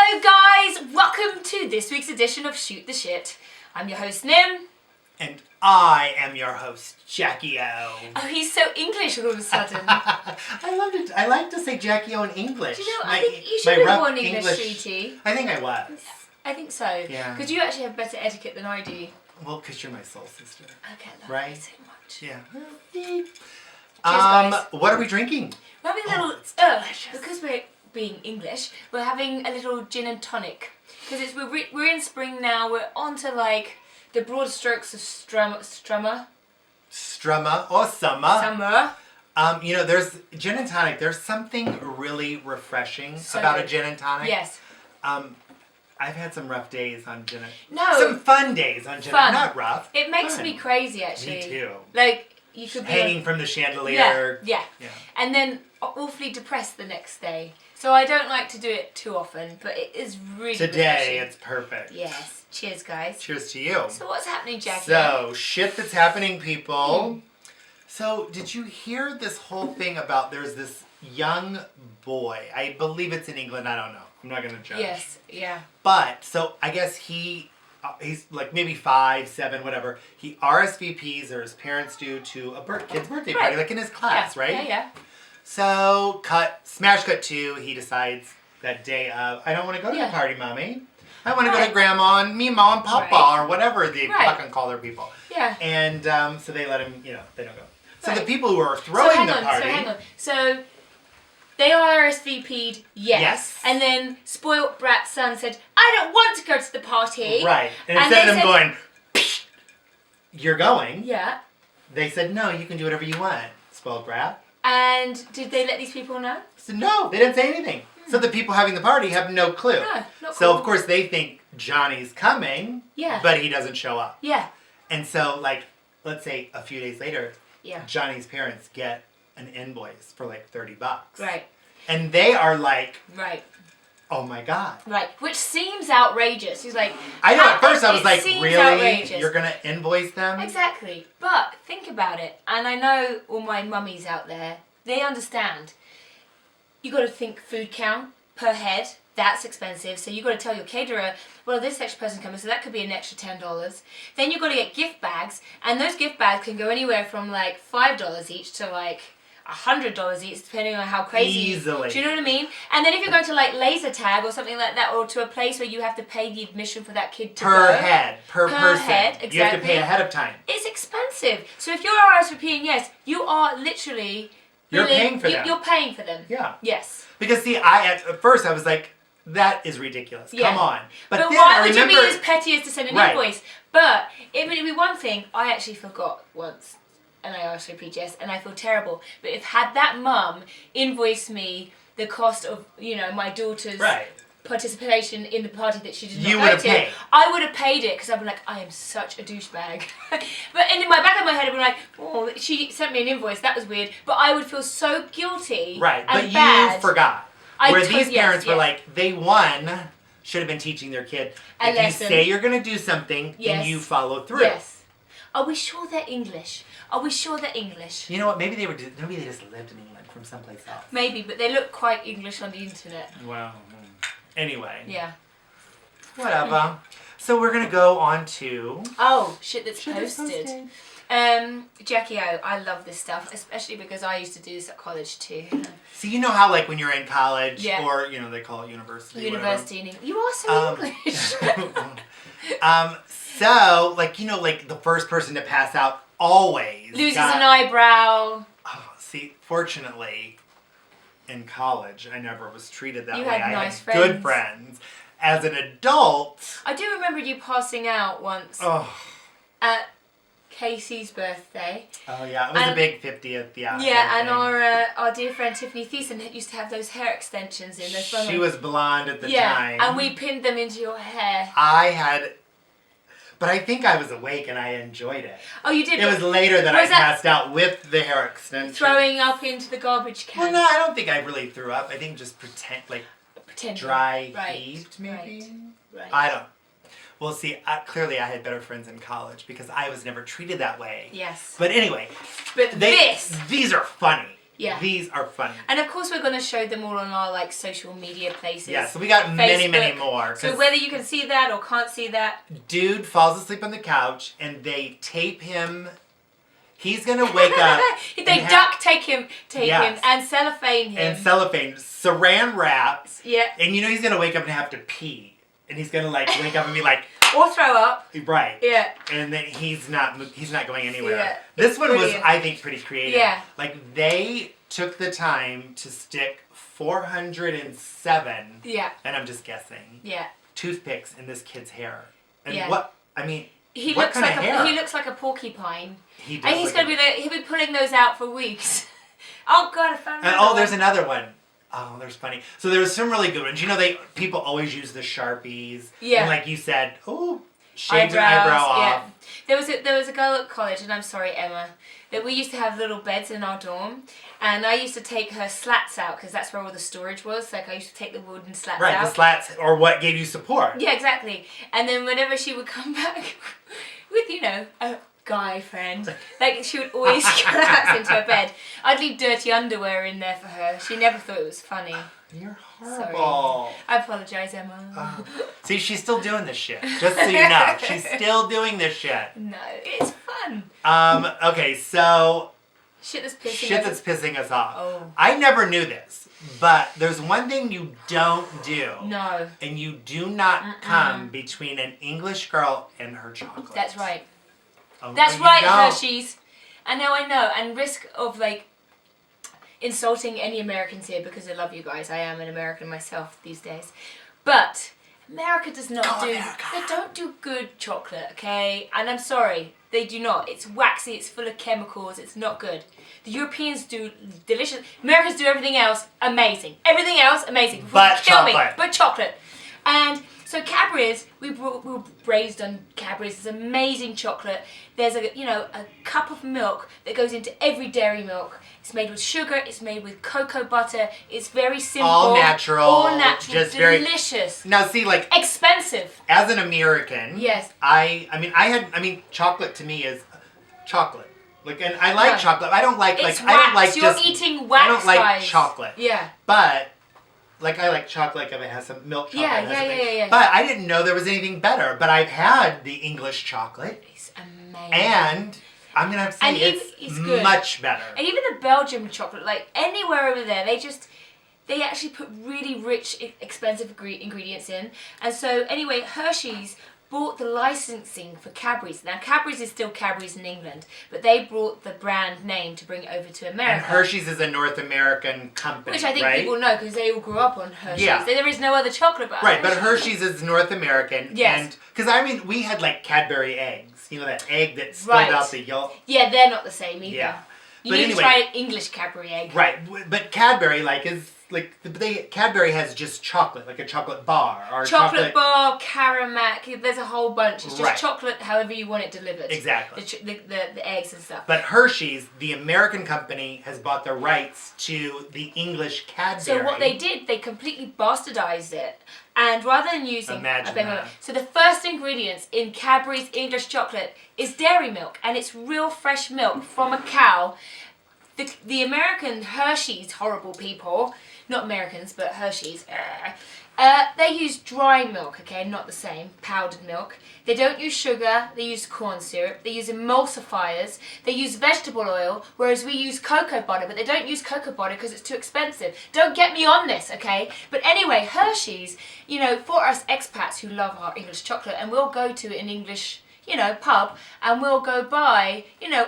Hello guys, welcome to this week's edition of Shoot the Shit. I'm your host Nim. And I am your host, Jackie O. Oh, he's so English all of a sudden. I loved it. I like to say Jackie O in English. Do you know, I think you should have worn English, sweetie. I think I was. I think so. Yeah. Because you actually have better etiquette than I do. Well, because you're my soul sister. Okay, love right? you so much. Yeah. Cheers, guys. What are we drinking? We're having a little, it's delicious. because we're being English, we're having a little gin and tonic. Because we're in spring now, we're on to like the broad strokes of Strummer or summer. Summer. You know, there's gin and tonic. There's something really refreshing about a gin and tonic. Yes. I've had some rough days on gin and... No. Some fun days on gin and... Not rough. It makes fun. me crazy, actually. Me too. Like, you could be... Hanging from the chandelier. Yeah. And then awfully depressed the next day. So I don't like to do it too often, but it is really Today, refreshing. it's perfect. Yes. Cheers, guys. Cheers to you. So what's happening, Jackie? So, shit that's happening, people. So, did you hear this whole thing about there's this young boy, I believe it's in England, I don't know. I'm not going to judge. Yes, yeah. But, so, I guess he's like maybe 5, 7, whatever. He RSVPs, or his parents do, to a kid's birthday party, like in his class, right? Yeah. So, smash cut 2, he decides that day of, I don't want to go to the party, Mommy. I want to go to Grandma and Mima and Papa, or whatever they fucking call their people. Yeah. And so they let him, they don't go. So the people who are throwing the party... So hang on. So they RSVP'd, yes. And then spoilt brat son said, I don't want to go to the party. Right. And instead of them going, you're going. Yeah. They said, no, you can do whatever you want, spoiled brat. And did they let these people know? So no, they didn't say anything. So the people having the party have no clue. No, not cool. So of course they think Johnny's coming, but he doesn't show up. Yeah. And so like, let's say a few days later, Johnny's parents get an invoice for like $30. Right. And they are like, right. Oh my God. Right. Which seems outrageous. He's like, I know, at first I was like, really? Outrageous. You're going to invoice them? Exactly. But think about it. And I know all my mummies out there, they understand. You got to think food count per head. That's expensive. So you got to tell your caterer, well, this extra person coming, so that could be an extra $10. Then you got to get gift bags, and those gift bags can go anywhere from like $5 each to like $100 each, depending on how crazy. Easily. Do you know what I mean? And then if you're going to like laser tag or something like that, or to a place where you have to pay the admission for that kid to per go. Head, per person. Head, exactly. You have to pay ahead of time. It's expensive. So if you're RSVPing, yes, you are literally. You're paying for them. You're paying for them. Yeah. Yes. Because see, at first I was like, that is ridiculous. Yeah. Come on. But then why I would remember... you be as petty as to send an invoice? But it would be one thing. I actually forgot once, and I RSVP'd yes, and I feel terrible. But if had that mum invoiced me the cost of my daughter's participation in the party that she did not go to, I would have paid it because I'd be like, I am such a douchebag. But in my back of my head, I'd be like, oh, she sent me an invoice. That was weird. But I would feel so guilty. Right, and but bad. you forgot. These parents were like, they should have been teaching their kid. If you say you're going to do something, then you follow through. Yes. Are we sure they're English? Are we sure they're English? You know what? Maybe they just lived in England from someplace else. Maybe, but they look quite English on the internet. Well, anyway. Yeah. Whatever. So we're going to go on to... Oh, shit that's posted. Jackie O, I love this stuff, especially because I used to do this at college too. So you know how like when you're in college or they call it university. University. You are so English. So like like the first person to pass out always loses an eyebrow. Oh, see, fortunately, in college I never was treated that way. Had nice friends. Good friends. As an adult, I do remember you passing out once. Oh. At Casey's birthday. Oh yeah, it was a big 50th. Yeah, and our dear friend Tiffany Thiessen used to have those hair extensions in. She was blonde at the time. Yeah, and we pinned them into your hair. But I think I was awake and I enjoyed it. Oh, you did? It was later that I passed out with the hair extension. Throwing up into the garbage can. Well, no, I don't think I really threw up. I think just pretend dry heaved maybe. Right. I don't. Well, see, clearly I had better friends in college because I was never treated that way. Yes. But anyway. But these are funny. Yeah. These are funny. And of course we're going to show them all on our like social media places. Yeah, so we got many more. So whether you can see that or can't see that. Dude falls asleep on the couch and they tape him. He's going to wake up. They duct tape him and cellophane him. And cellophane. Saran wraps. Yeah. And you know he's going to wake up and have to pee. And he's going to like wake up and be like... Or throw up. Right. Yeah. And then he's not going anywhere. Yeah. This one was, I think, pretty creative. Yeah. Like, they took the time to stick 407. Yeah. And I'm just guessing. Yeah. Toothpicks in this kid's hair. And yeah. what, I mean, he what looks kind like of hair? He looks like a porcupine. He does. And he's going to be like, he'll be pulling those out for weeks. Oh, God, I found another one. There's another one. Oh, there's funny. So there was some really good ones. You know, people always use the Sharpies. Yeah. And like you said, shaved an eyebrow off. Yeah. There was a girl at college, and I'm sorry, Emma, that we used to have little beds in our dorm, and I used to take her slats out because that's where all the storage was. Like I used to take the wooden slats out. Right, the slats or what gave you support. Yeah, exactly. And then whenever she would come back with, a guy friend, like she would always collapse into her bed. I'd leave dirty underwear in there for her. She never thought it was funny. You're horrible. Sorry. I apologize, Emma. See, she's still doing this shit. Just so you know, she's still doing this shit. No, it's fun. Okay, so shit that's pissing us off. Oh. I never knew this, but there's one thing you don't do. No. And you do not come between an English girl and her chocolate. That's right. Oh, That's right, Hershey's. And now I know. And risk of insulting any Americans here because I love you guys. I am an American myself these days. But America does not they don't do good chocolate, okay? And I'm sorry, they do not. It's waxy, it's full of chemicals, it's not good. The Europeans do delicious. Americans do everything else amazing. Everything else amazing. But chocolate. But chocolate. And so Cadbury's, we were raised on Cadbury's. It's amazing chocolate. There's a cup of milk that goes into every dairy milk. It's made with sugar. It's made with cocoa butter. It's very simple. All natural. Just delicious. Now see, expensive. As an American, yes. Chocolate to me is chocolate. And I like chocolate. I don't like it's I don't like You're just eating wax. I don't like chocolate. Yeah. But I like chocolate if it has some milk chocolate. Yeah. But I didn't know there was anything better. But I've had the English chocolate. It's amazing. And I'm going to have to say it's good. Much better. And even the Belgian chocolate, anywhere over there, they actually put really rich, expensive ingredients in. And so anyway, Hershey's bought the licensing for Cadbury's. Now Cadbury's is still Cadbury's in England, but they brought the brand name to bring it over to America. And Hershey's is a North American company, which I think people know because they all grew up on Hershey's. Yeah. There is no other chocolate bar. Right, but Hershey's is North American. Yes. Because we had Cadbury eggs. You know that egg that spilled out the yolk? Yeah, they're not the same either. Yeah. You need to try English Cadbury egg. Right, but Cadbury Cadbury has just chocolate, like a chocolate bar or chocolate bar, Caramac. There's a whole bunch. It's just chocolate, however you want it delivered. Exactly. The eggs and stuff. But Hershey's, the American company, has bought the rights to the English Cadbury. So what they did, they completely bastardized it, and rather than using so the first ingredients in Cadbury's English chocolate is dairy milk, and it's real fresh milk from a cow. The American Hershey's, horrible people, not Americans, but Hershey's, they use dry milk, okay, not the same, powdered milk. They don't use sugar, they use corn syrup, they use emulsifiers, they use vegetable oil, whereas we use cocoa butter, but they don't use cocoa butter because it's too expensive. Don't get me on this, okay? But anyway, Hershey's, for us expats who love our English chocolate, and we'll go to an English pub, and we'll go buy,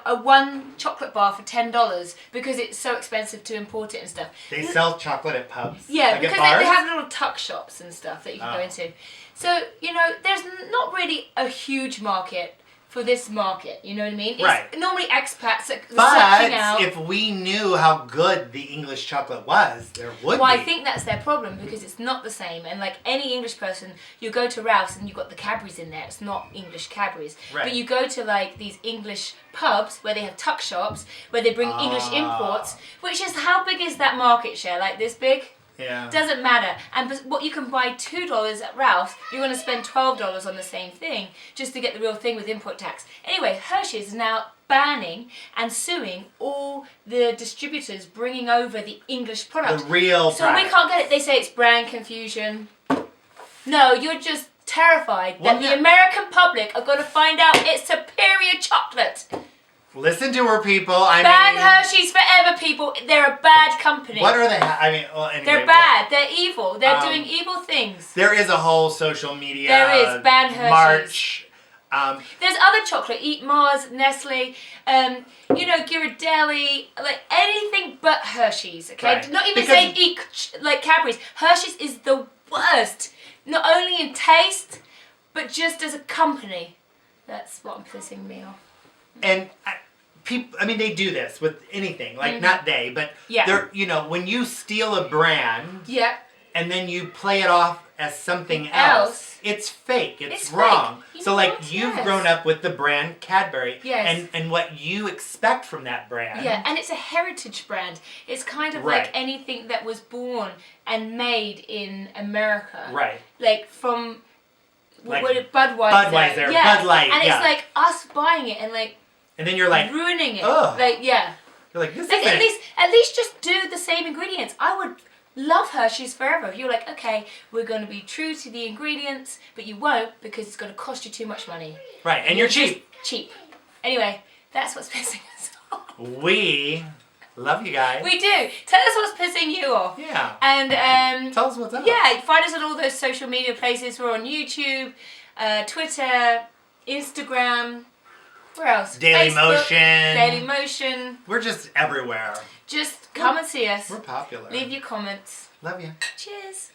a one chocolate bar for $10 because it's so expensive to import it and stuff. They sell chocolate at pubs? Yeah, because they have little tuck shops and stuff that you can go into. So, there's not really a huge market for this market, you know what I mean? It's normally expats that are searching out. But if we knew how good the English chocolate was, there would be. Well, I think that's their problem because it's not the same. And any English person, you go to Ralph's and you've got the Cadburys in there. It's not English Cadburys. Right. But you go to these English pubs where they have tuck shops, where they bring English imports, which is, how big is that market share? This big? Yeah. Doesn't matter. And what you can buy $2 at Ralph's, you're going to spend $12 on the same thing just to get the real thing with import tax. Anyway, Hershey's is now banning and suing all the distributors bringing over the English product. The real So we can't get it. They say it's brand confusion. No, you're just terrified that the American public are going to find out it's superior chocolate. Listen to her, people. Ban Hershey's forever, people. They're a bad company. What are they? Anyway. They're bad. They're evil. They're doing evil things. There is a whole social media ban Hershey's. march. There's other chocolate. Eat Mars, Nestle, Ghirardelli, like anything but Hershey's. Okay, right. Not even saying eat like Cadbury's. Hershey's is the worst. Not only in taste, but just as a company. That's what I'm pissing me off. And people, they do this with anything. Like, not they, but they're, when you steal a brand and then you play it off as something else, it's fake. It's wrong. Fake. So, you've grown up with the brand Cadbury yes. and what you expect from that brand. Yeah, and it's a heritage brand. It's kind of like anything that was born and made in America. Right. Like from Budweiser. Budweiser, Bud Light. And it's like us buying it and and then you're like ruining it. Ugh. You're like, this like, isn't at least just do the same ingredients. I would love Hershey's forever. You're like, okay, we're going to be true to the ingredients, but you won't because it's going to cost you too much money. Right, and you're cheap. Cheap. Anyway, that's what's pissing us off. We love you guys. We do. Tell us what's pissing you off. Yeah. And tell us what's up. Yeah, find us on all those social media places. We're on YouTube, Twitter, Instagram. Where else? Daily Facebook, Motion. Daily Motion. We're just everywhere. Just come and see us. We're popular. Leave your comments. Love you. Cheers.